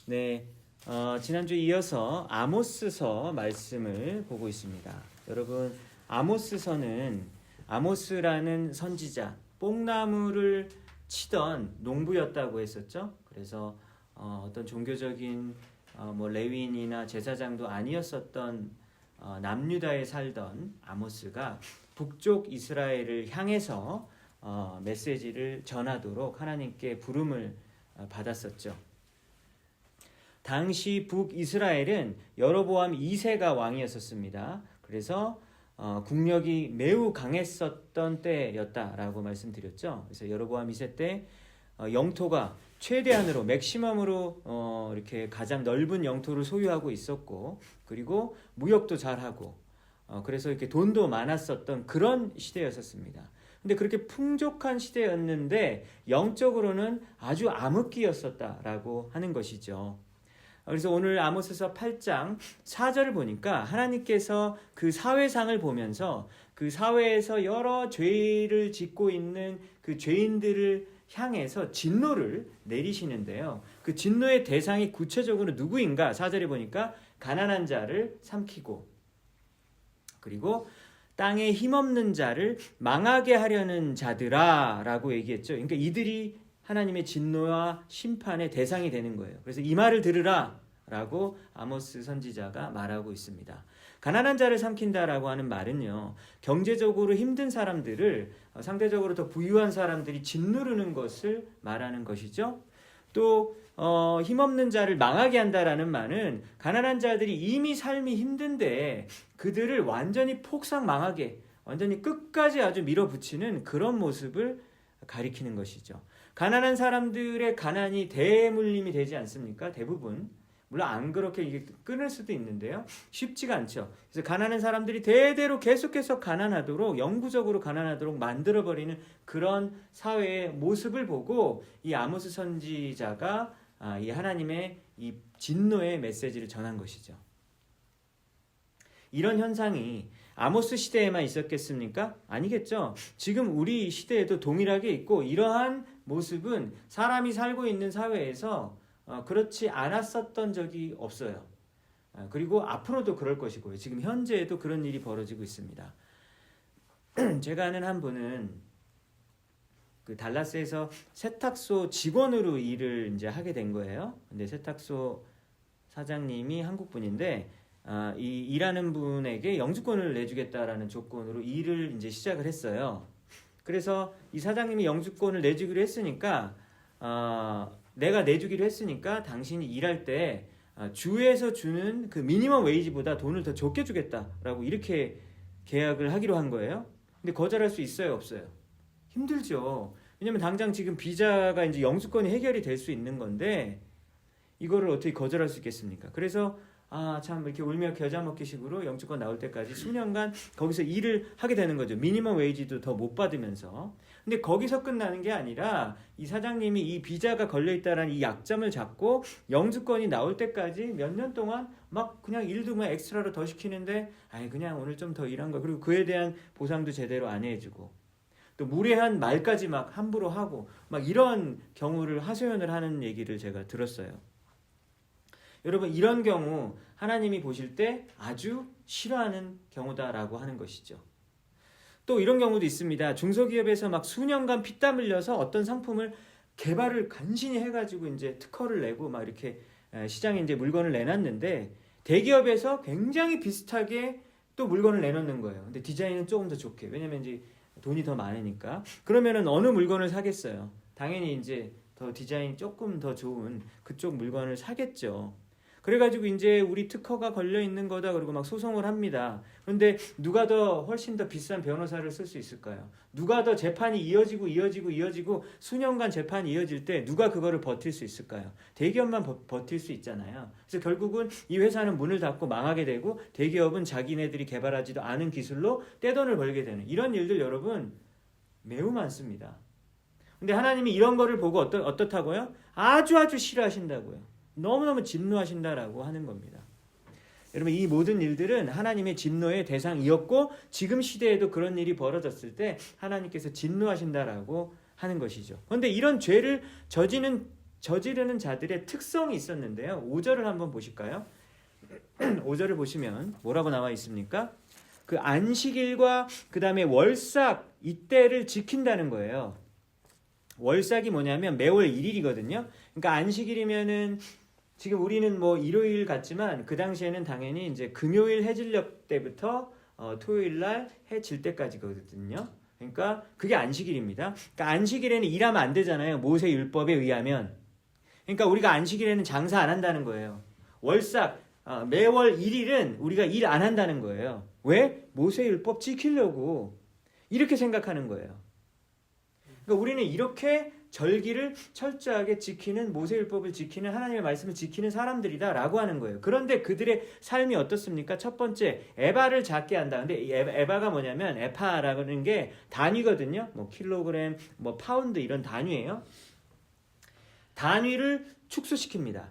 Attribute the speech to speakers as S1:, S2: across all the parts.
S1: 네, 지난주에 이어서 아모스서 말씀을 보고 있습니다. 여러분, 아모스서는 아모스라는 선지자, 뽕나무를 치던 농부였다고 했었죠. 그래서 어떤 종교적인 뭐 레위인이나 제사장도 아니었었던 남유다에 살던 아모스가 북쪽 이스라엘을 향해서 메시지를 전하도록 하나님께 부름을 받았었죠. 당시 북이스라엘은 여로보암 2세가 왕이었었습니다. 그래서 국력이 매우 강했었던 때였다라고 말씀드렸죠. 그래서 여로보암 2세 때 영토가 최대한으로 맥시멈으로 이렇게 가장 넓은 영토를 소유하고 있었고, 그리고 무역도 잘하고, 그래서 이렇게 돈도 많았었던 그런 시대였었습니다. 근데 그렇게 풍족한 시대였는데 영적으로는 아주 암흑기였었다라고 하는 것이죠. 그래서 오늘 아모스서 8장 4절을 보니까 하나님께서 그 사회상을 보면서 그 사회에서 여러 죄를 짓고 있는 그 죄인들을 향해서 진노를 내리시는데요. 그 진노의 대상이 구체적으로 누구인가? 4절에 보니까 가난한 자를 삼키고, 그리고 땅에 힘없는 자를 망하게 하려는 자들아 라고 얘기했죠. 그러니까 이들이 하나님의 진노와 심판의 대상이 되는 거예요. 그래서 이 말을 들으라 라고 아모스 선지자가 말하고 있습니다. 가난한 자를 삼킨다라고 하는 말은요, 경제적으로 힘든 사람들을 상대적으로 더 부유한 사람들이 짓누르는 것을 말하는 것이죠. 또 힘없는 자를 망하게 한다라는 말은 가난한 자들이 이미 삶이 힘든데 그들을 완전히 폭삭 망하게, 완전히 끝까지 아주 밀어붙이는 그런 모습을 가리키는 것이죠. 가난한 사람들의 가난이 대물림이 되지 않습니까? 대부분. 물론 안 그렇게 이게 끊을 수도 있는데요. 쉽지가 않죠. 그래서 가난한 사람들이 대대로 계속해서 가난하도록, 영구적으로 가난하도록 만들어버리는 그런 사회의 모습을 보고 이 아모스 선지자가 이 하나님의 이 진노의 메시지를 전한 것이죠. 이런 현상이 아모스 시대에만 있었겠습니까? 아니겠죠. 지금 우리 시대에도 동일하게 있고, 이러한 모습은 사람이 살고 있는 사회에서 그렇지 않았었던 적이 없어요. 그리고 앞으로도 그럴 것이고요. 지금 현재에도 그런 일이 벌어지고 있습니다. 제가 아는 한 분은 그 달라스에서 세탁소 직원으로 일을 이제 하게 된 거예요. 근데 세탁소 사장님이 한국 분인데 이 일하는 분에게 영주권을 내주겠다라는 조건으로 일을 이제 시작을 했어요. 그래서 이 사장님이 영주권을 내주기로 했으니까 내가 내주기로 했으니까 당신이 일할 때 주에서 주는 그 미니멈 웨이지보다 돈을 더 적게 주겠다라고 이렇게 계약을 하기로 한 거예요. 근데 거절할 수 있어요, 없어요? 힘들죠. 왜냐면 당장 지금 비자가 이제 영주권이 해결이 될 수 있는 건데 이거를 어떻게 거절할 수 있겠습니까? 그래서 참 이렇게 울며 겨자 먹기 식으로 영주권 나올 때까지 수년간 거기서 일을 하게 되는 거죠. 미니멈 웨이지도 더 못 받으면서. 근데 거기서 끝나는 게 아니라 이 사장님이 이 비자가 걸려있다라는 이 약점을 잡고 영주권이 나올 때까지 몇 년 동안 막 그냥 일도 그냥 엑스트라로 더 시키는데 그냥 오늘 좀 더 일한 거, 그리고 그에 대한 보상도 제대로 안 해주고, 또 무례한 말까지 막 함부로 하고 막 이런 경우를 하소연을 하는 얘기를 제가 들었어요. 여러분, 이런 경우 하나님이 보실 때 아주 싫어하는 경우다라고 하는 것이죠. 또 이런 경우도 있습니다. 중소기업에서 막 수년간 피땀 흘려서 어떤 상품을 개발을 간신히 해가지고 이제 특허를 내고 막 이렇게 시장에 이제 물건을 내놨는데 대기업에서 굉장히 비슷하게 또 물건을 내놓는 거예요. 근데 디자인은 조금 더 좋게. 왜냐면 이제 돈이 더 많으니까. 그러면은 어느 물건을 사겠어요? 당연히 이제 더 디자인이 조금 더 좋은 그쪽 물건을 사겠죠. 그래가지고 이제 우리 특허가 걸려 있는 거다 그러고 막 소송을 합니다. 그런데 누가 더 훨씬 더 비싼 변호사를 쓸 수 있을까요? 누가 더 재판이 이어지고 수년간 재판이 이어질 때 누가 그거를 버틸 수 있을까요? 대기업만 버틸 수 있잖아요. 그래서 결국은 이 회사는 문을 닫고 망하게 되고 대기업은 자기네들이 개발하지도 않은 기술로 떼돈을 벌게 되는 이런 일들 여러분 매우 많습니다. 근데 하나님이 이런 거를 보고 어떻다고요? 아주 싫어하신다고요. 너무너무 진노하신다라고 하는 겁니다. 여러분, 이 모든 일들은 하나님의 진노의 대상이었고 지금 시대에도 그런 일이 벌어졌을 때 하나님께서 진노하신다라고 하는 것이죠. 그런데 이런 죄를 저지는 저지르는 자들의 특성이 있었는데요. 5절을 한번 보실까요? 5절을 보시면 뭐라고 나와 있습니까? 그 안식일과 그 다음에 월삭 이때를 지킨다는 거예요. 월삭이 뭐냐면 매월 1일이거든요. 그러니까 안식일이면은 지금 우리는 뭐 일요일 같지만 그 당시에는 당연히 이제 금요일 해질녘 때부터 토요일 날 해 질 때까지거든요. 그러니까 그게 안식일입니다. 그러니까 안식일에는 일하면 안 되잖아요. 모세 율법에 의하면. 그러니까 우리가 안식일에는 장사 안 한다는 거예요. 월삭 매월 1일은 우리가 일 안 한다는 거예요. 왜? 모세 율법 지키려고 이렇게 생각하는 거예요. 그러니까 우리는 이렇게 절기를 철저하게 지키는 모세율법을 지키는 하나님의 말씀을 지키는 사람들이다라고 하는 거예요. 그런데 그들의 삶이 어떻습니까? 첫 번째 에바를 작게 한다. 근데 이 에바가 뭐냐면 에파라는 게 단위거든요. 뭐 킬로그램, 뭐 파운드 이런 단위예요. 단위를 축소시킵니다.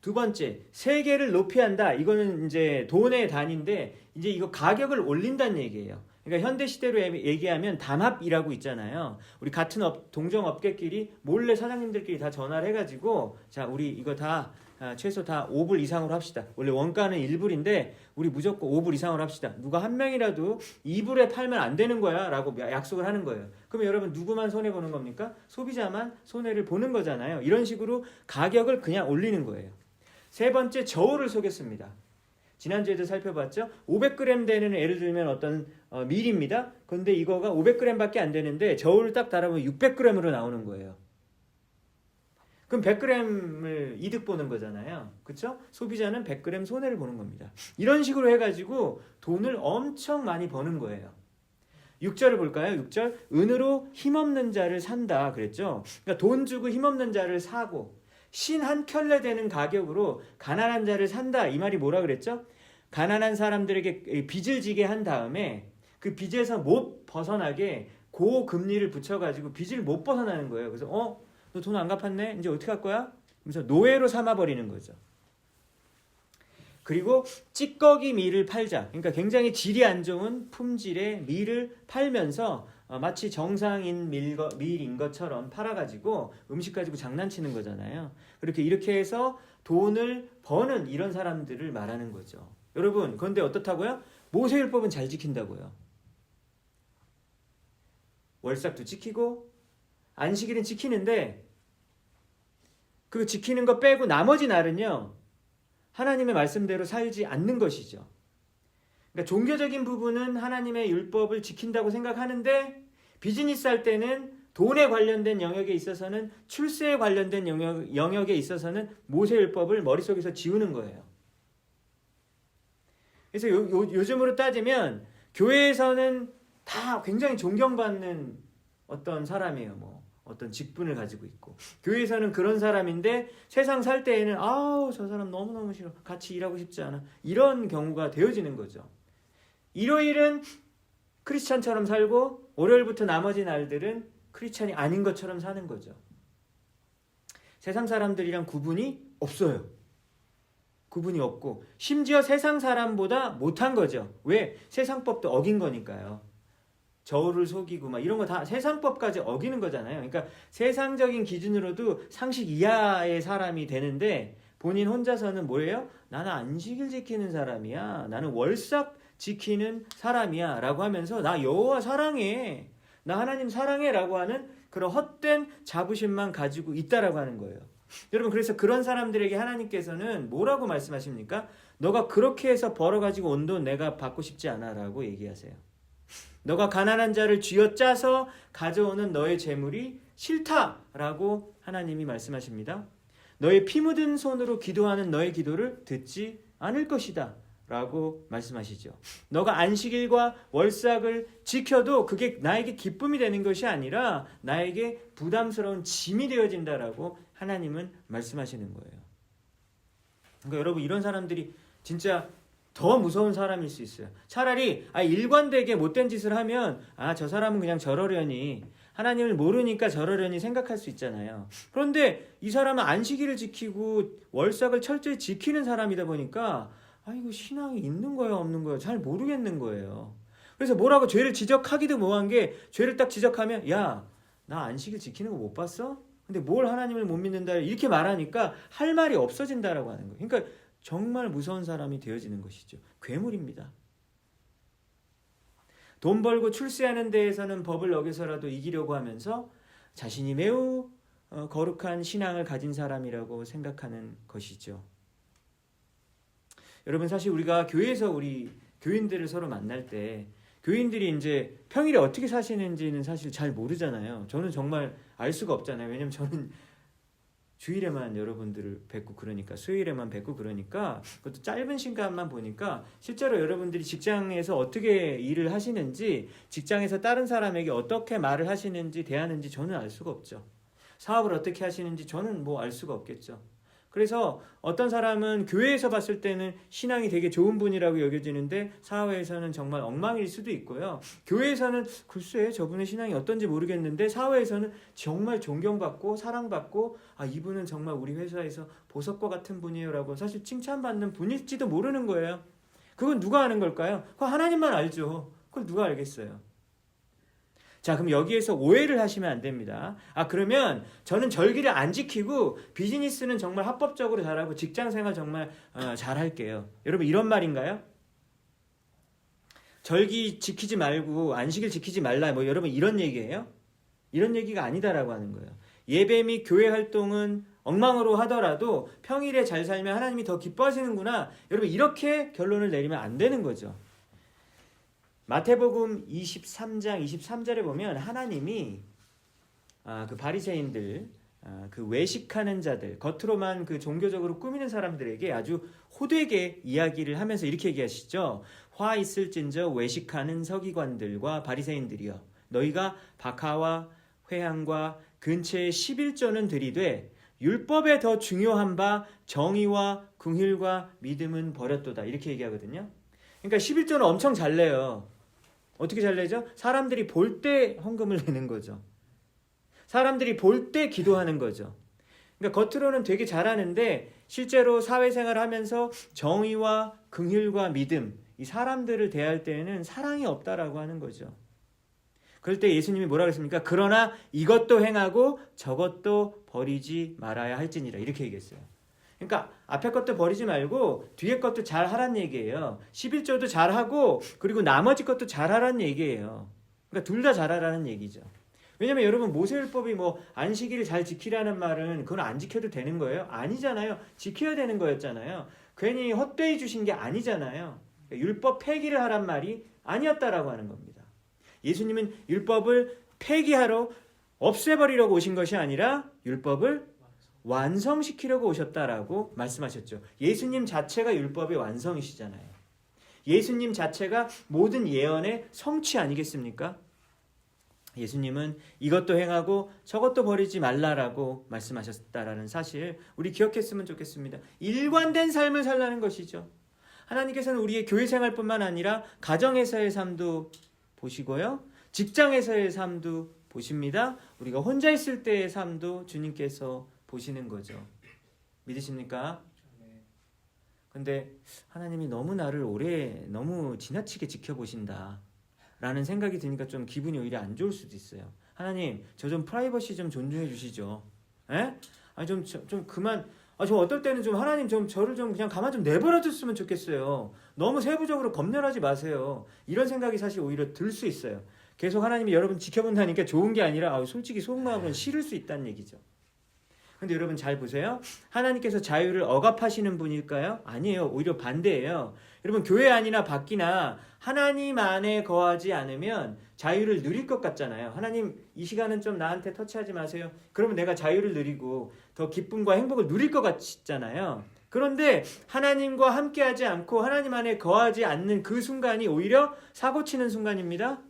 S1: 두 번째 세계를 높이 한다. 이거는 이제 돈의 단위인데 이제 이거 가격을 올린다는 얘기예요. 그러니까 현대 시대로 얘기하면 담합이라고 있잖아요. 우리 같은 동종 업계끼리 몰래 사장님들끼리 다 전화를 해가지고 자 우리 이거 다 최소 다 5불 이상으로 합시다. 원래 원가는 1불인데 우리 무조건 5불 이상으로 합시다. 누가 한 명이라도 2불에 팔면 안 되는 거야 라고 약속을 하는 거예요. 그러면 여러분 누구만 손해보는 겁니까? 소비자만 손해를 보는 거잖아요. 이런 식으로 가격을 그냥 올리는 거예요. 세 번째 저울을 속였습니다. 지난주에도 살펴봤죠. 500g 되는 예를 들면 어떤 밀입니다. 그런데 이거가 500g밖에 안 되는데 저울을 딱 달아보면 600g으로 나오는 거예요. 그럼 100g을 이득 보는 거잖아요. 그렇죠? 소비자는 100g 손해를 보는 겁니다. 이런 식으로 해가지고 돈을 엄청 많이 버는 거예요. 6절을 볼까요? 6절 은으로 힘없는 자를 산다 그랬죠. 그러니까 돈 주고 힘없는 자를 사고 신 한 켤레 되는 가격으로 가난한 자를 산다. 이 말이 뭐라 그랬죠? 가난한 사람들에게 빚을 지게 한 다음에 그 빚에서 못 벗어나게 고금리를 붙여가지고 빚을 못 벗어나는 거예요. 그래서 너 돈 안 갚았네? 이제 어떻게 할 거야? 그래서 노예로 삼아버리는 거죠. 그리고 찌꺼기 밀을 팔자. 그러니까 굉장히 질이 안 좋은 품질의 밀을 팔면서 마치 정상인 밀인 것처럼 팔아가지고 음식 가지고 장난치는 거잖아요. 이렇게 해서 돈을 버는 이런 사람들을 말하는 거죠. 여러분, 그런데 어떻다고요? 모세율법은 잘 지킨다고요. 월삭도 지키고 안식일은 지키는데 그 지키는 거 빼고 나머지 날은요. 하나님의 말씀대로 살지 않는 것이죠. 그러니까 종교적인 부분은 하나님의 율법을 지킨다고 생각하는데 비즈니스 할 때는 돈에 관련된 영역에 있어서는 출세에 관련된 영역에 있어서는 모세율법을 머릿속에서 지우는 거예요. 그래서 요즘으로 따지면 교회에서는 다 굉장히 존경받는 어떤 사람이에요. 뭐 어떤 직분을 가지고 있고 교회에서는 그런 사람인데 세상 살 때에는 아우 저 사람 너무너무 싫어 같이 일하고 싶지 않아 이런 경우가 되어지는 거죠. 일요일은 크리스찬처럼 살고 월요일부터 나머지 날들은 크리스찬이 아닌 것처럼 사는 거죠. 세상 사람들이랑 구분이 없어요. 구분이 없고 심지어 세상 사람보다 못한 거죠. 왜? 세상법도 어긴 거니까요. 저울을 속이고 막 이런 거 다 세상법까지 어기는 거잖아요. 그러니까 세상적인 기준으로도 상식 이하의 사람이 되는데 본인 혼자서는 뭐예요? 나는 안식일 지키는 사람이야. 나는 월삭 지키는 사람이야. 라고 하면서 나 여호와 사랑해. 나 하나님 사랑해. 라고 하는 그런 헛된 자부심만 가지고 있다라고 하는 거예요. 여러분 그래서 그런 사람들에게 하나님께서는 뭐라고 말씀하십니까? 너가 그렇게 해서 벌어가지고 온 돈 내가 받고 싶지 않아. 라고 얘기하세요. 너가 가난한 자를 쥐어짜서 가져오는 너의 재물이 싫다라고 하나님이 말씀하십니다. 너의 피 묻은 손으로 기도하는 너의 기도를 듣지 않을 것이다 라고 말씀하시죠. 너가 안식일과 월삭을 지켜도 그게 나에게 기쁨이 되는 것이 아니라 나에게 부담스러운 짐이 되어진다라고 하나님은 말씀하시는 거예요. 그러니까 여러분 이런 사람들이 진짜 더 무서운 사람일 수 있어요. 차라리 일관되게 못된 짓을 하면 저 사람은 그냥 저러려니 하나님을 모르니까 저러려니 생각할 수 있잖아요. 그런데 이 사람은 안식일을 지키고 월삭을 철저히 지키는 사람이다 보니까 이거 신앙이 있는 거야 없는 거야 잘 모르겠는 거예요. 그래서 뭐라고 죄를 지적하기도 뭐한 게 죄를 딱 지적하면 야, 나 안식일 지키는 거 못 봤어? 근데 뭘 하나님을 못 믿는다 이렇게 말하니까 할 말이 없어진다라고 하는 거예요. 그러니까 정말 무서운 사람이 되어지는 것이죠. 괴물입니다. 돈 벌고 출세하는 데에서는 법을 어겨서라도 이기려고 하면서 자신이 매우 거룩한 신앙을 가진 사람이라고 생각하는 것이죠. 여러분, 사실 우리가 교회에서 우리 교인들을 서로 만날 때 교인들이 이제 평일에 어떻게 사시는지는 사실 잘 모르잖아요. 저는 정말 알 수가 없잖아요. 왜냐면 저는 주일에만 여러분들을 뵙고 그러니까, 수요일에만 뵙고 그러니까, 그것도 짧은 시간만 보니까 실제로 여러분들이 직장에서 어떻게 일을 하시는지, 직장에서 다른 사람에게 어떻게 말을 하시는지 대하는지 저는 알 수가 없죠. 사업을 어떻게 하시는지 저는 뭐 알 수가 없겠죠. 그래서 어떤 사람은 교회에서 봤을 때는 신앙이 되게 좋은 분이라고 여겨지는데 사회에서는 정말 엉망일 수도 있고요. 교회에서는 글쎄 저분의 신앙이 어떤지 모르겠는데 사회에서는 정말 존경받고 사랑받고, 아, 이분은 정말 우리 회사에서 보석과 같은 분이에요 라고 사실 칭찬받는 분일지도 모르는 거예요. 그건 누가 아는 걸까요? 그건 하나님만 알죠. 그걸 누가 알겠어요. 자, 그럼 여기에서 오해를 하시면 안 됩니다. 아, 그러면 저는 절기를 안 지키고 비즈니스는 정말 합법적으로 잘하고 직장생활 정말 잘할게요. 여러분, 이런 말인가요? 절기 지키지 말고 안식일 지키지 말라, 뭐 여러분 이런 얘기예요? 이런 얘기가 아니다라고 하는 거예요. 예배 및 교회 활동은 엉망으로 하더라도 평일에 잘 살면 하나님이 더 기뻐하시는구나. 여러분, 이렇게 결론을 내리면 안 되는 거죠. 마태복음 23장 23절에 보면 하나님이 그 바리새인들, 그 외식하는 자들, 겉으로만 그 종교적으로 꾸미는 사람들에게 아주 호되게 이야기를 하면서 이렇게 얘기하시죠. 화 있을진저 외식하는 서기관들과 바리새인들이여, 너희가 박하와 회향과 근처에 11조는 들이되 율법에 더 중요한 바 정의와 긍휼과 믿음은 버렸도다, 이렇게 얘기하거든요. 그러니까 11조는 엄청 잘 내요. 어떻게 잘 내죠? 사람들이 볼 때 헌금을 내는 거죠. 사람들이 볼 때 기도하는 거죠. 그러니까 겉으로는 되게 잘하는데 실제로 사회생활을 하면서 정의와 긍휼과 믿음, 이 사람들을 대할 때에는 사랑이 없다라고 하는 거죠. 그럴 때 예수님이 뭐라고 했습니까? 그러나 이것도 행하고 저것도 버리지 말아야 할지니라, 이렇게 얘기했어요. 그러니까 앞에 것도 버리지 말고 뒤에 것도 잘 하란 얘기예요. 11조도 잘하고 그리고 나머지 것도 잘하란 얘기예요. 그러니까 둘 다 잘하라는 얘기죠. 왜냐면 여러분, 모세율법이 뭐 안식일을 잘 지키라는 말은 그건 안 지켜도 되는 거예요? 아니잖아요. 지켜야 되는 거였잖아요. 괜히 헛되이 주신 게 아니잖아요. 율법 폐기를 하란 말이 아니었다라고 하는 겁니다. 예수님은 율법을 폐기하러 없애버리려고 오신 것이 아니라 율법을 완성시키려고 오셨다라고 말씀하셨죠. 예수님 자체가 율법의 완성이시잖아요. 예수님 자체가 모든 예언의 성취 아니겠습니까? 예수님은 이것도 행하고 저것도 버리지 말라라고 말씀하셨다라는 사실 우리 기억했으면 좋겠습니다. 일관된 삶을 살라는 것이죠. 하나님께서는 우리의 교회 생활뿐만 아니라 가정에서의 삶도 보시고요, 직장에서의 삶도 보십니다. 우리가 혼자 있을 때의 삶도 주님께서 보시는 거죠. 믿으십니까? 근데 하나님이 너무 나를 오래 너무 지나치게 지켜보신다 라는 생각이 드니까 좀 기분이 오히려 안 좋을 수도 있어요. 하나님, 저 좀 프라이버시 좀 존중해 주시죠. 에? 아니 좀 그만. 저 어떨 때는 좀 하나님 좀 저를 좀 그냥 가만 좀 내버려 뒀으면 좋겠어요. 너무 세부적으로 검열하지 마세요. 이런 생각이 사실 오히려 들 수 있어요. 계속 하나님이 여러분 지켜본다니까 좋은 게 아니라 솔직히 속마음은 싫을 수 있다는 얘기죠. 근데 여러분 잘 보세요. 하나님께서 자유를 억압하시는 분일까요? 아니에요. 오히려 반대예요. 여러분, 교회 안이나 밖이나 하나님 안에 거하지 않으면 자유를 누릴 것 같잖아요. 하나님, 이 시간은 좀 나한테 터치하지 마세요. 그러면 내가 자유를 누리고 더 기쁨과 행복을 누릴 것 같잖아요. 그런데 하나님과 함께하지 않고 하나님 안에 거하지 않는 그 순간이 오히려 사고치는 순간입니다.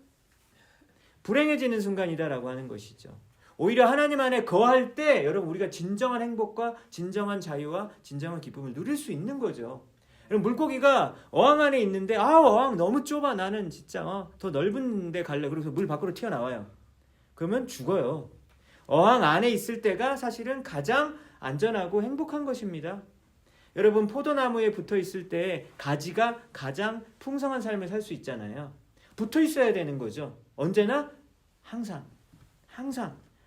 S1: 불행해지는 순간이다라고 하는 것이죠. 오히려 하나님 안에 거할 때 여러분, 우리가 진정한 행복과 진정한 자유와 진정한 기쁨을 누릴 수 있는 거죠. 여러분, 물고기가 어항 안에 있는데 어항 너무 좁아, 나는 진짜 더 넓은 데 갈래. 그래서 물 밖으로 튀어나와요. 그러면 죽어요. 어항 안에 있을 때가 사실은 가장 안전하고 행복한 것입니다. 여러분, 포도나무에 붙어 있을 때 가지가 가장 풍성한 삶을 살 수 있잖아요. 붙어 있어야 되는 거죠. 언제나? 항상.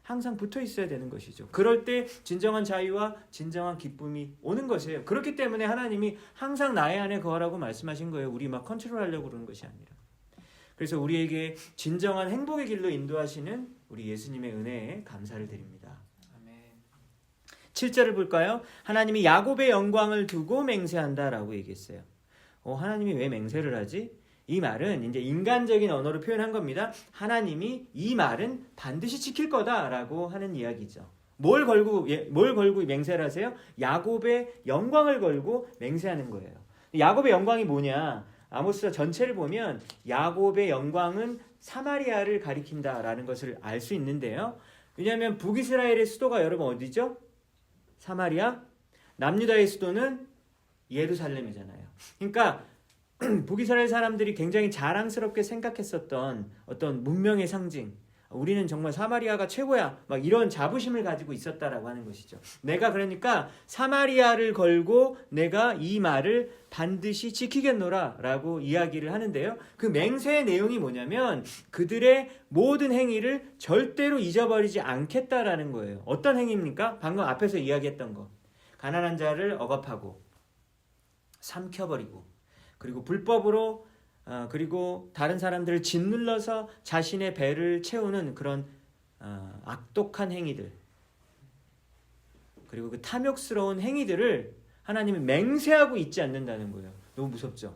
S1: 항상 붙어 있어야 되는 것이죠. 그럴 때 진정한 자유와 진정한 기쁨이 오는 것이에요. 그렇기 때문에 하나님이 항상 나의 안에 거하라고 말씀하신 거예요. 우리 막 컨트롤하려고 그러는 것이 아니라. 그래서 우리에게 진정한 행복의 길로 인도하시는 우리 예수님의 은혜에 감사를 드립니다. 7절을 볼까요? 하나님이 야곱의 영광을 두고 맹세한다라고 얘기했어요. 하나님이 왜 맹세를 하지? 이 말은 이제 인간적인 언어로 표현한 겁니다. 하나님이 이 말은 반드시 지킬 거다라고 하는 이야기죠. 뭘 걸고 맹세를 하세요? 야곱의 영광을 걸고 맹세하는 거예요. 야곱의 영광이 뭐냐? 아모스서 전체를 보면 야곱의 영광은 사마리아를 가리킨다라는 것을 알 수 있는데요. 왜냐하면 북이스라엘의 수도가 여러분 어디죠? 사마리아. 남유다의 수도는 예루살렘이잖아요. 그러니까 북이스라엘 사람들이 굉장히 자랑스럽게 생각했었던 어떤 문명의 상징, 우리는 정말 사마리아가 최고야, 막 이런 자부심을 가지고 있었다라고 하는 것이죠. 내가 그러니까 사마리아를 걸고 내가 이 말을 반드시 지키겠노라 라고 이야기를 하는데요. 그 맹세의 내용이 뭐냐면 그들의 모든 행위를 절대로 잊어버리지 않겠다라는 거예요. 어떤 행위입니까? 방금 앞에서 이야기했던 거. 가난한 자를 억압하고 삼켜버리고, 그리고 불법으로 그리고 다른 사람들을 짓눌러서 자신의 배를 채우는 그런 악독한 행위들, 그리고 그 탐욕스러운 행위들을 하나님이 맹세하고 있지 않는다는 거예요. 너무 무섭죠?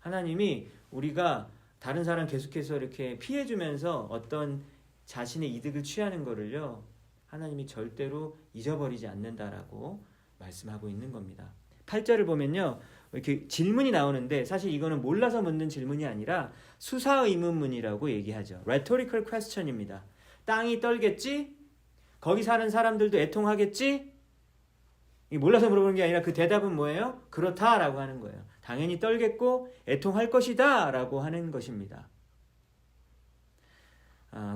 S1: 하나님이 우리가 다른 사람 계속해서 이렇게 피해주면서 어떤 자신의 이득을 취하는 거를요, 하나님이 절대로 잊어버리지 않는다라고 말씀하고 있는 겁니다. 8절을 보면요, 이렇게 질문이 나오는데 사실 이거는 몰라서 묻는 질문이 아니라 수사의문문이라고 얘기하죠. Rhetorical question입니다. 땅이 떨겠지? 거기 사는 사람들도 애통하겠지? 몰라서 물어보는 게 아니라 그 대답은 뭐예요? 그렇다라고 하는 거예요. 당연히 떨겠고 애통할 것이다 라고 하는 것입니다.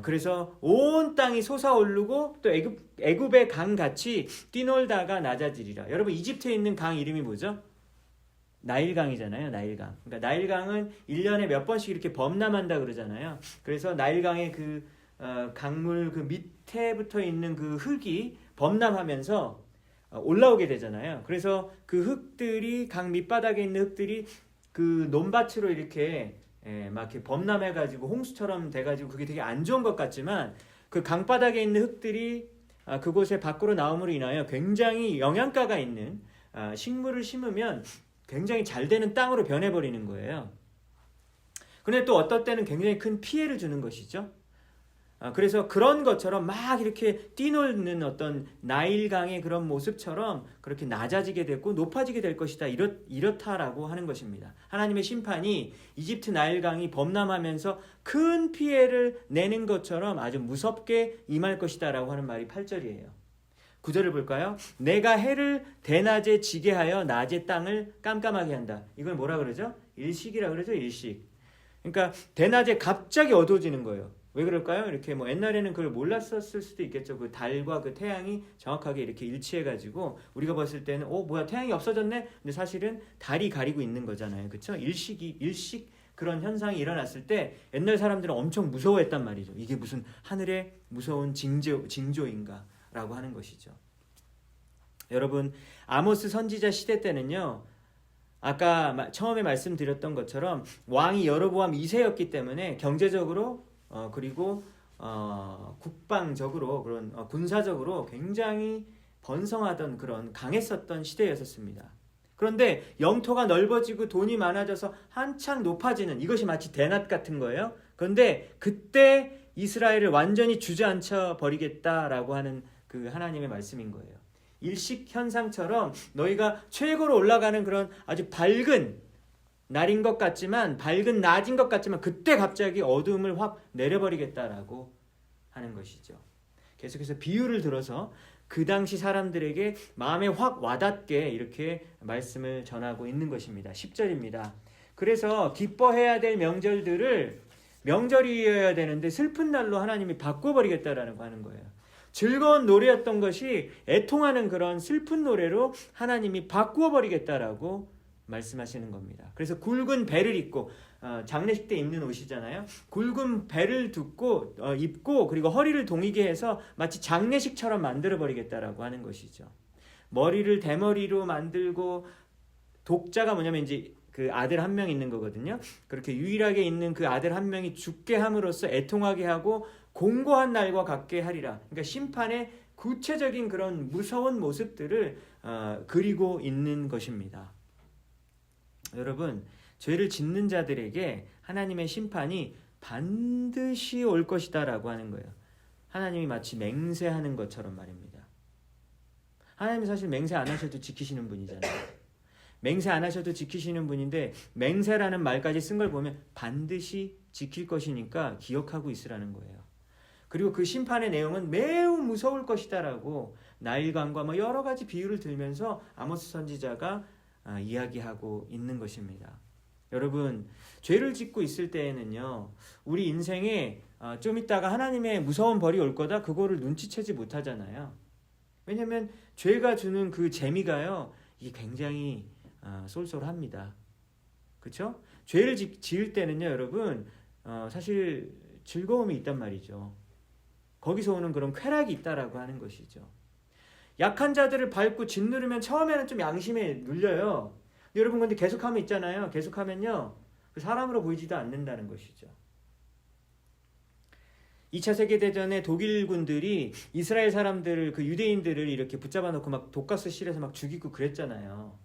S1: 그래서 온 땅이 솟아오르고 또 애굽의 강같이 뛰놀다가 낮아지리라. 여러분, 이집트에 있는 강 이름이 뭐죠? 나일강이잖아요. 나일강. 그러니까 나일강은 1년에 몇 번씩 이렇게 범람한다 그러잖아요. 그래서 나일강의 그 강물 그 밑에 붙어 있는 그 흙이 범람하면서 올라오게 되잖아요. 그래서 그 흙들이, 강 밑바닥에 있는 흙들이 그 논밭으로 이렇게 막 이렇게 범람해가지고 홍수처럼 돼가지고 그게 되게 안 좋은 것 같지만 그 강바닥에 있는 흙들이 그곳에 밖으로 나옴으로 인하여 굉장히 영양가가 있는 식물을 심으면 굉장히 잘 되는 땅으로 변해버리는 거예요. 그런데 또 어떨 때는 굉장히 큰 피해를 주는 것이죠. 그래서 그런 것처럼 막 이렇게 뛰노는 어떤 나일강의 그런 모습처럼 그렇게 낮아지게 됐고 높아지게 될 것이다. 이렇다라고 하는 것입니다. 하나님의 심판이 이집트 나일강이 범람하면서 큰 피해를 내는 것처럼 아주 무섭게 임할 것이다 라고 하는 말이 8절이에요. 9절을 볼까요? 내가 해를 대낮에 지게 하여 낮에 땅을 깜깜하게 한다. 이걸 뭐라 그러죠? 일식이라 그러죠. 일식. 그러니까 대낮에 갑자기 어두워지는 거예요. 왜 그럴까요? 이렇게 뭐 옛날에는 그걸 몰랐었을 수도 있겠죠. 그 달과 그 태양이 정확하게 이렇게 일치해가지고 우리가 봤을 때는 뭐야 태양이 없어졌네? 근데 사실은 달이 가리고 있는 거잖아요. 그렇죠? 일식 그런 현상이 일어났을 때 옛날 사람들은 엄청 무서워했단 말이죠. 이게 무슨 하늘의 무서운 징조인가? 라고 하는 것이죠. 여러분, 아모스 선지자 시대 때는요, 아까 처음에 말씀드렸던 것처럼 왕이 여로보암 2세였기 때문에 경제적으로 그리고 국방적으로 그런 군사적으로 굉장히 번성하던 그런 강했었던 시대였었습니다. 그런데 영토가 넓어지고 돈이 많아져서 한창 높아지는 이것이 마치 대낮 같은 거예요. 그런데 그때 이스라엘을 완전히 주저앉혀 버리겠다라고 하는 그 하나님의 말씀인 거예요. 일식 현상처럼 너희가 최고로 올라가는 그런 아주 밝은 날인 것 같지만, 밝은 낮인 것 같지만 그때 갑자기 어둠을 확 내려버리겠다라고 하는 것이죠. 계속해서 비유를 들어서 그 당시 사람들에게 마음에 확 와닿게 이렇게 말씀을 전하고 있는 것입니다. 10절입니다. 그래서 기뻐해야 될 명절들을 명절이어야 되는데 슬픈 날로 하나님이 바꿔버리겠다라고 하는 거예요. 즐거운 노래였던 것이 애통하는 그런 슬픈 노래로 하나님이 바꾸어 버리겠다라고 말씀하시는 겁니다. 그래서 굵은 배를 입고 장례식 때 입는 옷이잖아요. 굵은 배를 입고 그리고 허리를 동이게 해서 마치 장례식처럼 만들어 버리겠다라고 하는 것이죠. 머리를 대머리로 만들고 독자가 뭐냐면 이제 그 아들 한 명 있는 거거든요. 그렇게 유일하게 있는 그 아들 한 명이 죽게 함으로써 애통하게 하고 공고한 날과 같게 하리라. 그러니까 심판의 구체적인 그런 무서운 모습들을 그리고 있는 것입니다. 여러분, 죄를 짓는 자들에게 하나님의 심판이 반드시 올 것이다 라고 하는 거예요. 하나님이 마치 맹세하는 것처럼 말입니다. 하나님이 사실 맹세 안 하셔도 지키시는 분이잖아요. 맹세 안 하셔도 지키시는 분인데 맹세라는 말까지 쓴 걸 보면 반드시 지킬 것이니까 기억하고 있으라는 거예요. 그리고 그 심판의 내용은 매우 무서울 것이다 라고 나일강과 여러 가지 비유를 들면서 아모스 선지자가 이야기하고 있는 것입니다. 여러분, 죄를 짓고 있을 때에는요, 우리 인생에 좀 있다가 하나님의 무서운 벌이 올 거다, 그거를 눈치채지 못하잖아요. 왜냐하면 죄가 주는 그 재미가요, 이게 굉장히 쏠쏠합니다. 그렇죠? 죄를 지을 때는요, 여러분, 사실 즐거움이 있단 말이죠. 거기서 오는 그런 쾌락이 있다라고 하는 것이죠. 약한 자들을 밟고 짓누르면 처음에는 좀 양심에 눌려요. 여러분, 근데 계속하면 있잖아요. 계속하면요, 그 사람으로 보이지도 않는다는 것이죠. 2차 세계대전에 독일군들이 이스라엘 사람들을, 그 유대인들을 이렇게 붙잡아 놓고 막 독가스 실에서 막 죽이고 그랬잖아요.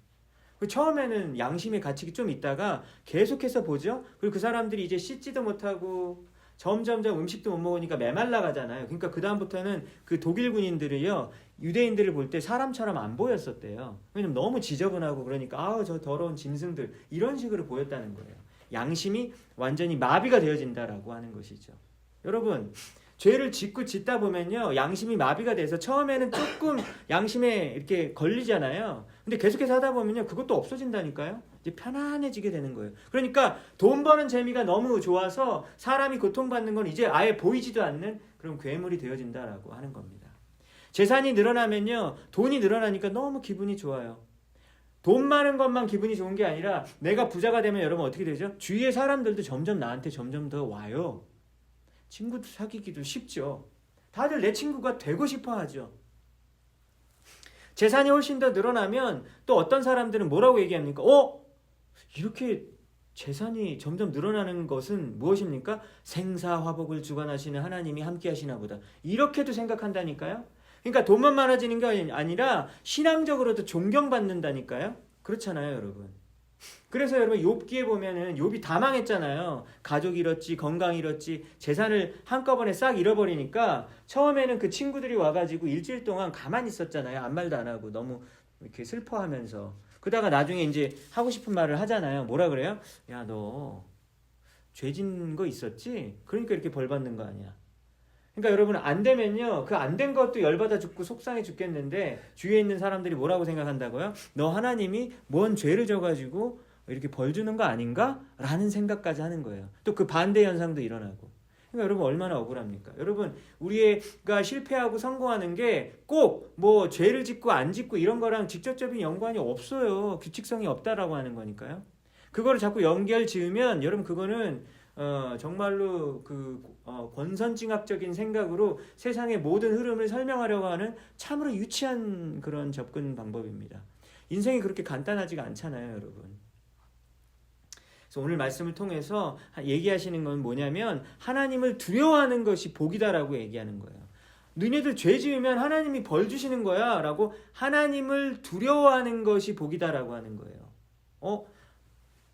S1: 처음에는 양심의 가책이 좀 있다가 계속해서 보죠. 그리고 그 사람들이 이제 씻지도 못하고 점점점 음식도 못 먹으니까 메말라 가잖아요. 그러니까 그 다음부터는 그 독일 군인들이요, 유대인들을 볼 때 사람처럼 안 보였었대요. 왜냐면 너무 지저분하고 그러니까 아우 저 더러운 짐승들 이런 식으로 보였다는 거예요. 양심이 완전히 마비가 되어진다라고 하는 것이죠. 여러분, 죄를 짓다 보면요, 양심이 마비가 돼서 처음에는 조금 양심에 이렇게 걸리잖아요. 근데 계속해서 하다 보면요, 그것도 없어진다니까요. 이제 편안해지게 되는 거예요. 그러니까 돈 버는 재미가 너무 좋아서 사람이 고통받는 건 이제 아예 보이지도 않는 그런 괴물이 되어진다라고 하는 겁니다. 재산이 늘어나면요, 돈이 늘어나니까 너무 기분이 좋아요. 돈 많은 것만 기분이 좋은 게 아니라 내가 부자가 되면 여러분 어떻게 되죠? 주위의 사람들도 점점 나한테 점점 더 와요. 친구도 사귀기도 쉽죠. 다들 내 친구가 되고 싶어 하죠. 재산이 훨씬 더 늘어나면 또 어떤 사람들은 뭐라고 얘기합니까? 이렇게 재산이 점점 늘어나는 것은 무엇입니까? 생사화복을 주관하시는 하나님이 함께 하시나 보다. 이렇게도 생각한다니까요. 그러니까 돈만 많아지는 게 아니라 신앙적으로도 존경받는다니까요. 그렇잖아요, 여러분. 그래서 여러분 욥기에 보면은 욥이 다 망했잖아요. 가족 잃었지, 건강 잃었지, 재산을 한꺼번에 싹 잃어버리니까 처음에는 그 친구들이 와가지고 일주일 동안 가만히 있었잖아요. 아무 말도 안 하고 너무 이렇게 슬퍼하면서. 그러다가 나중에 이제 하고 싶은 말을 하잖아요. 뭐라 그래요? 야, 너 죄 짓는 거 있었지? 그러니까 이렇게 벌 받는 거 아니야. 그러니까 여러분 안 되면요, 그 안 된 것도 열받아 죽고 속상해 죽겠는데 주위에 있는 사람들이 뭐라고 생각한다고요? 너 하나님이 뭔 죄를 져가지고 이렇게 벌 주는 거 아닌가? 라는 생각까지 하는 거예요. 또 그 반대 현상도 일어나고. 그러니까 여러분 얼마나 억울합니까? 여러분, 우리가 실패하고 성공하는 게 꼭 뭐 죄를 짓고 안 짓고 이런 거랑 직접적인 연관이 없어요. 규칙성이 없다라고 하는 거니까요. 그거를 자꾸 연결 지으면 여러분 그거는 정말로 권선징악적인 생각으로 세상의 모든 흐름을 설명하려고 하는 참으로 유치한 그런 접근 방법입니다. 인생이 그렇게 간단하지가 않잖아요, 여러분. 그래서 오늘 말씀을 통해서 얘기하시는 건 뭐냐면 하나님을 두려워하는 것이 복이다라고 얘기하는 거예요. 너희들 죄 지으면 하나님이 벌 주시는 거야 라고 하나님을 두려워하는 것이 복이다라고 하는 거예요.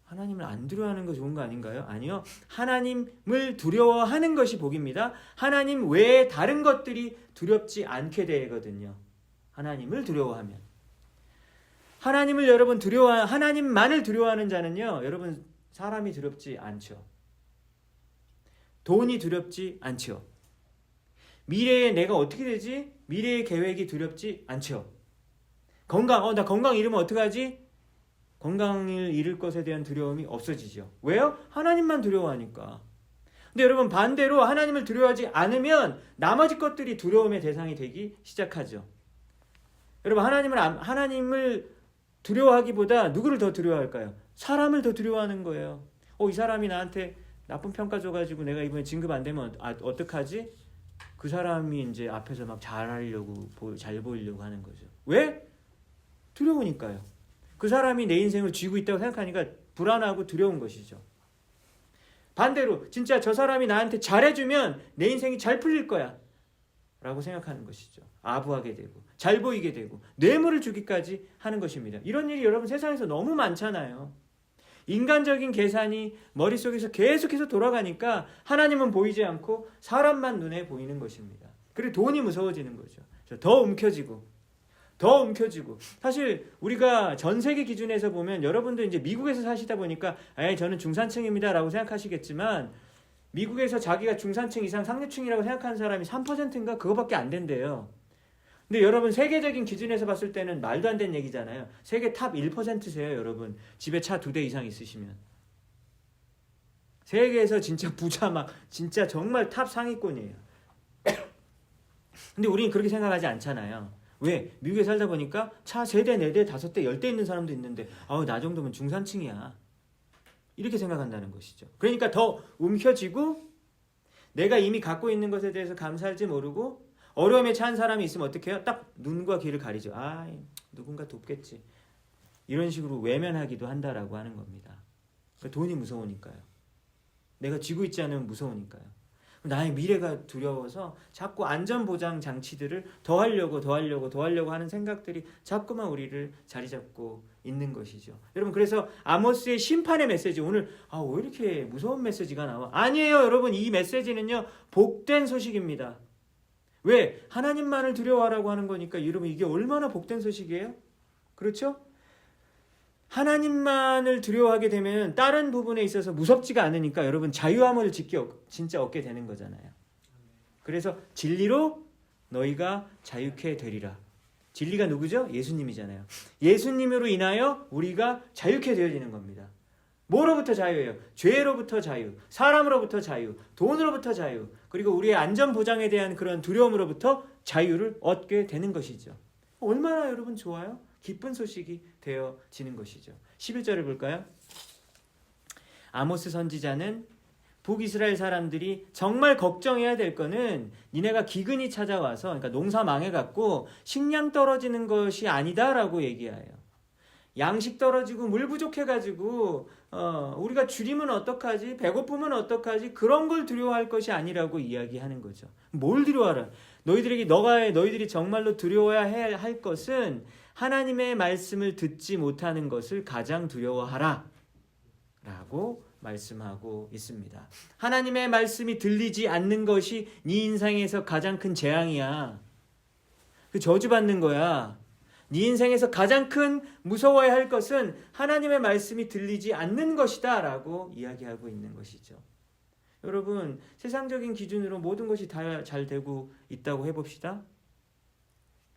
S1: 하나님을 안 두려워하는 거 좋은 거 아닌가요? 아니요. 하나님을 두려워하는 것이 복입니다. 하나님 외에 다른 것들이 두렵지 않게 되거든요. 하나님을 두려워하면. 하나님을 여러분 하나님만을 두려워하는 자는요, 여러분 사람이 두렵지 않죠. 돈이 두렵지 않죠. 미래에 내가 어떻게 되지? 미래의 계획이 두렵지 않죠. 나 건강 잃으면 어떡하지? 건강을 잃을 것에 대한 두려움이 없어지죠. 왜요? 하나님만 두려워하니까. 근데 여러분 반대로 하나님을 두려워하지 않으면 나머지 것들이 두려움의 대상이 되기 시작하죠. 여러분 하나님을 두려워하기보다 누구를 더 두려워할까요? 사람을 더 두려워하는 거예요. 이 사람이 나한테 나쁜 평가 줘가지고 내가 이번에 진급 안 되면 어떡하지? 그 사람이 이제 앞에서 막 잘하려고 잘 보이려고 하는 거죠. 왜? 두려우니까요. 그 사람이 내 인생을 쥐고 있다고 생각하니까 불안하고 두려운 것이죠. 반대로 진짜 저 사람이 나한테 잘해주면 내 인생이 잘 풀릴 거야 라고 생각하는 것이죠. 아부하게 되고 잘 보이게 되고 뇌물을 주기까지 하는 것입니다. 이런 일이 여러분 세상에서 너무 많잖아요. 인간적인 계산이 머릿속에서 계속해서 돌아가니까 하나님은 보이지 않고 사람만 눈에 보이는 것입니다. 그리고 돈이 무서워지는 거죠. 더 움켜쥐고 사실 우리가 전 세계 기준에서 보면 여러분도 이제 미국에서 사시다 보니까 저는 중산층입니다 라고 생각하시겠지만 미국에서 자기가 중산층 이상 상류층이라고 생각하는 사람이 3%인가 그거밖에 안 된대요. 근데 여러분 세계적인 기준에서 봤을 때는 말도 안 되는 얘기잖아요. 세계 탑 1%세요 여러분. 집에 차 2대 이상 있으시면. 세계에서 진짜 부자 막 진짜 정말 탑 상위권이에요. 근데 우리는 그렇게 생각하지 않잖아요. 왜? 미국에 살다 보니까 차 3대, 4대, 5대, 10대 있는 사람도 있는데 나 정도면 중산층이야. 이렇게 생각한다는 것이죠. 그러니까 더 움켜쥐고 내가 이미 갖고 있는 것에 대해서 감사할지 모르고 어려움에 처한 사람이 있으면 어떻게 해요? 딱 눈과 귀를 가리죠. 누군가 돕겠지. 이런 식으로 외면하기도 한다라고 하는 겁니다. 그러니까 돈이 무서우니까요. 내가 쥐고 있지 않으면 무서우니까요. 나의 미래가 두려워서 자꾸 안전보장 장치들을 더 하려고 하는 생각들이 자꾸만 우리를 자리 잡고 있는 것이죠. 여러분 그래서 아모스의 심판의 메시지 오늘 왜 이렇게 무서운 메시지가 나와? 아니에요 여러분. 이 메시지는요 복된 소식입니다. 왜? 하나님만을 두려워하라고 하는 거니까. 여러분 이게 얼마나 복된 소식이에요? 그렇죠? 하나님만을 두려워하게 되면 다른 부분에 있어서 무섭지가 않으니까 여러분 자유함을 진짜 얻게 되는 거잖아요. 그래서 진리로 너희가 자유케 되리라. 진리가 누구죠? 예수님이잖아요. 예수님으로 인하여 우리가 자유케 되어지는 겁니다. 뭐로부터 자유예요? 죄로부터 자유, 사람으로부터 자유, 돈으로부터 자유, 그리고 우리의 안전보장에 대한 그런 두려움으로부터 자유를 얻게 되는 것이죠. 얼마나 여러분 좋아요? 기쁜 소식이 되어지는 것이죠. 11절을 볼까요? 아모스 선지자는 북이스라엘 사람들이 정말 걱정해야 될 거는 니네가 기근이 찾아와서 그러니까 농사 망해갖고 식량 떨어지는 것이 아니다라고 얘기해요. 양식 떨어지고 물 부족해가지고 우리가 줄이면 어떡하지? 배고프면 어떡하지? 그런 걸 두려워할 것이 아니라고 이야기하는 거죠. 뭘 두려워하라? 너희들이 정말로 두려워야 할 것은 하나님의 말씀을 듣지 못하는 것을 가장 두려워하라 라고 말씀하고 있습니다. 하나님의 말씀이 들리지 않는 것이 네 인생에서 가장 큰 재앙이야. 그 저주받는 거야. 네 인생에서 가장 큰 무서워야 할 것은 하나님의 말씀이 들리지 않는 것이다 라고 이야기하고 있는 것이죠. 여러분 세상적인 기준으로 모든 것이 다 잘 되고 있다고 해봅시다.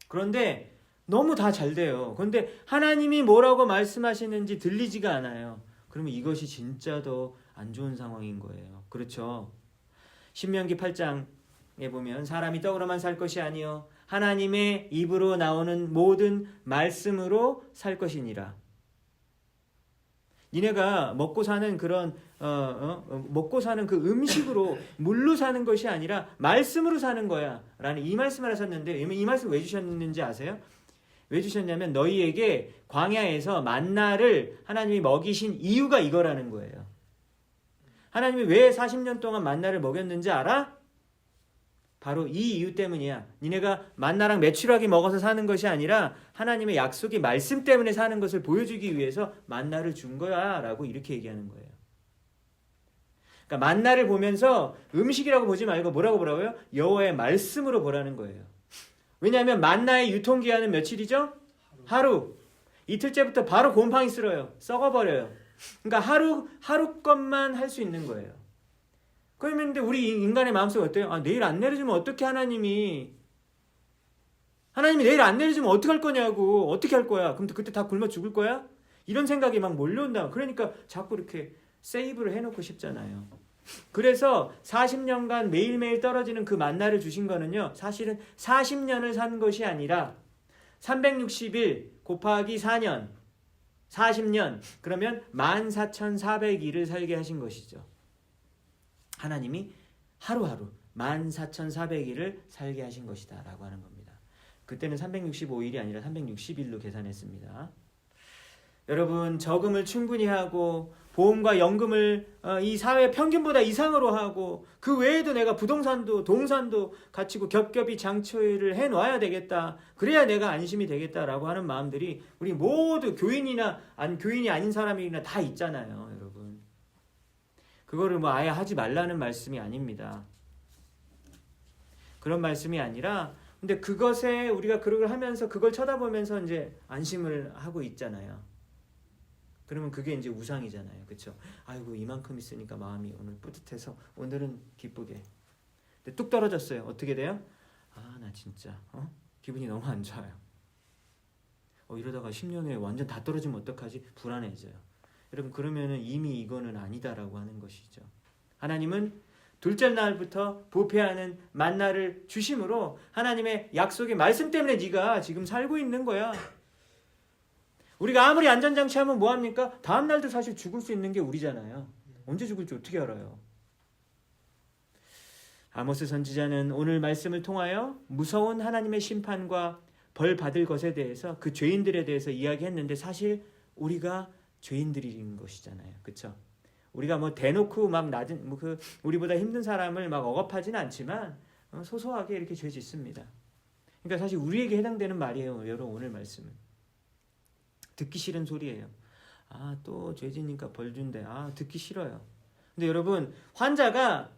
S1: 그런데 너무 다 잘 돼요. 그런데 하나님이 뭐라고 말씀하시는지 들리지가 않아요. 그러면 이것이 진짜 더 안 좋은 상황인 거예요. 그렇죠? 신명기 8장에 보면 사람이 떡으로만 살 것이 아니요 하나님의 입으로 나오는 모든 말씀으로 살 것이니라. 니네가 먹고 사는 그런 먹고 사는 그 음식으로 물로 사는 것이 아니라 말씀으로 사는 거야 라는 이 말씀을 하셨는데 이 말씀 왜 주셨는지 아세요? 왜 주셨냐면 너희에게 광야에서 만나를 하나님이 먹이신 이유가 이거라는 거예요. 하나님이 왜 40년 동안 만나를 먹였는지 알아? 바로 이 이유 때문이야. 니네가 만나랑 메추라기 먹어서 사는 것이 아니라 하나님의 약속이 말씀 때문에 사는 것을 보여주기 위해서 만나를 준 거야 라고 이렇게 얘기하는 거예요. 그러니까 만나를 보면서 음식이라고 보지 말고 뭐라고 보라고요? 여호와의 말씀으로 보라는 거예요. 왜냐하면 만나의 유통기한은 며칠이죠? 하루. 이틀째부터 바로 곰팡이 쓸어요. 썩어버려요. 그러니까 하루 것만 할 수 있는 거예요. 그러면 근데 우리 인간의 마음속에 어때요? 내일 안 내려주면 어떻게 하나님이 내일 안 내려주면 어떻게 할 거냐고. 어떻게 할 거야? 그럼 그때 다 굶어 죽을 거야? 이런 생각이 막 몰려온다. 그러니까 자꾸 이렇게 세이브를 해놓고 싶잖아요. 그래서 40년간 매일매일 떨어지는 그 만나를 주신 거는요. 사실은 40년을 산 것이 아니라 360일 곱하기 4년 40년 그러면 14,400일을 살게 하신 것이죠. 하나님이 하루하루 14,400일을 살게 하신 것이다 라고 하는 겁니다. 그때는 365일이 아니라 360일로 계산했습니다. 여러분, 저금을 충분히 하고 보험과 연금을 이 사회 평균보다 이상으로 하고 그 외에도 내가 부동산도 동산도 갖추고 겹겹이 장처를 해놔야 되겠다. 그래야 내가 안심이 되겠다라고 하는 마음들이 우리 모두 교인이나 교인이 아닌 사람이나 다 있잖아요. 여러분, 그거를 뭐 아예 하지 말라는 말씀이 아닙니다. 그런 말씀이 아니라 근데 그것에 우리가 그걸 하면서 그걸 쳐다보면서 이제 안심을 하고 있잖아요. 그러면 그게 이제 우상이잖아요. 그렇죠? 아이고 이만큼 있으니까 마음이 오늘 뿌듯해서 오늘은 기쁘게. 근데 뚝 떨어졌어요. 어떻게 돼요? 아, 나 진짜 기분이 너무 안 좋아요. 이러다가 10년 후에 완전 다 떨어지면 어떡하지? 불안해져요. 여러분, 그러면은 이미 이거는 아니다라고 하는 것이죠. 하나님은 둘째 날부터 부패하는 만나를 주심으로 하나님의 약속의 말씀 때문에 네가 지금 살고 있는 거야. 우리가 아무리 안전장치하면 뭐합니까? 다음 날도 사실 죽을 수 있는 게 우리잖아요. 언제 죽을지 어떻게 알아요? 아모스 선지자는 오늘 말씀을 통하여 무서운 하나님의 심판과 벌 받을 것에 대해서 그 죄인들에 대해서 이야기했는데 사실 우리가 죄인들인 것이잖아요. 그렇죠? 우리가 뭐 대놓고 막 낮은 우리보다 힘든 사람을 막 억압하지는 않지만 소소하게 이렇게 죄 짓습니다. 그러니까 사실 우리에게 해당되는 말이에요. 여러분, 오늘 말씀은 듣기 싫은 소리예요. 아, 또 죄 짓니까 벌 준대. 아, 듣기 싫어요. 근데 여러분, 환자가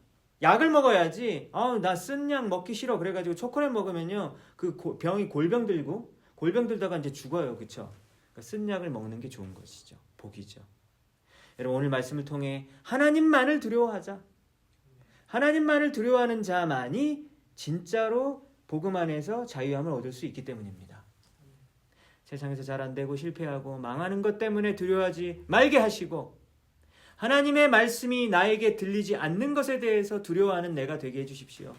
S1: 약을 먹어야지. 나 쓴 약 먹기 싫어. 그래가지고 초콜릿 먹으면요, 그 병이 골병 들다가 이제 죽어요. 그렇죠? 그러니까 쓴 약을 먹는 게 좋은 것이죠. 복이죠. 여러분, 오늘 말씀을 통해 하나님만을 두려워하자. 하나님만을 두려워하는 자만이 진짜로 복음 안에서 자유함을 얻을 수 있기 때문입니다. 세상에서 잘 안 되고 실패하고 망하는 것 때문에 두려워하지 말게 하시고 하나님의 말씀이 나에게 들리지 않는 것에 대해서 두려워하는 내가 되게 해주십시오.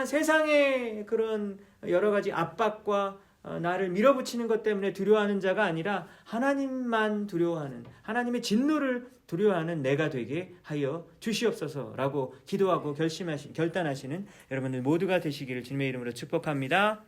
S1: 세상의 그런 여러 가지 압박과 나를 밀어붙이는 것 때문에 두려워하는 자가 아니라 하나님만 두려워하는, 하나님의 진노를 두려워하는 내가 되게 하여 주시옵소서라고 기도하고 결단하시는 여러분들 모두가 되시기를 주님의 이름으로 축복합니다.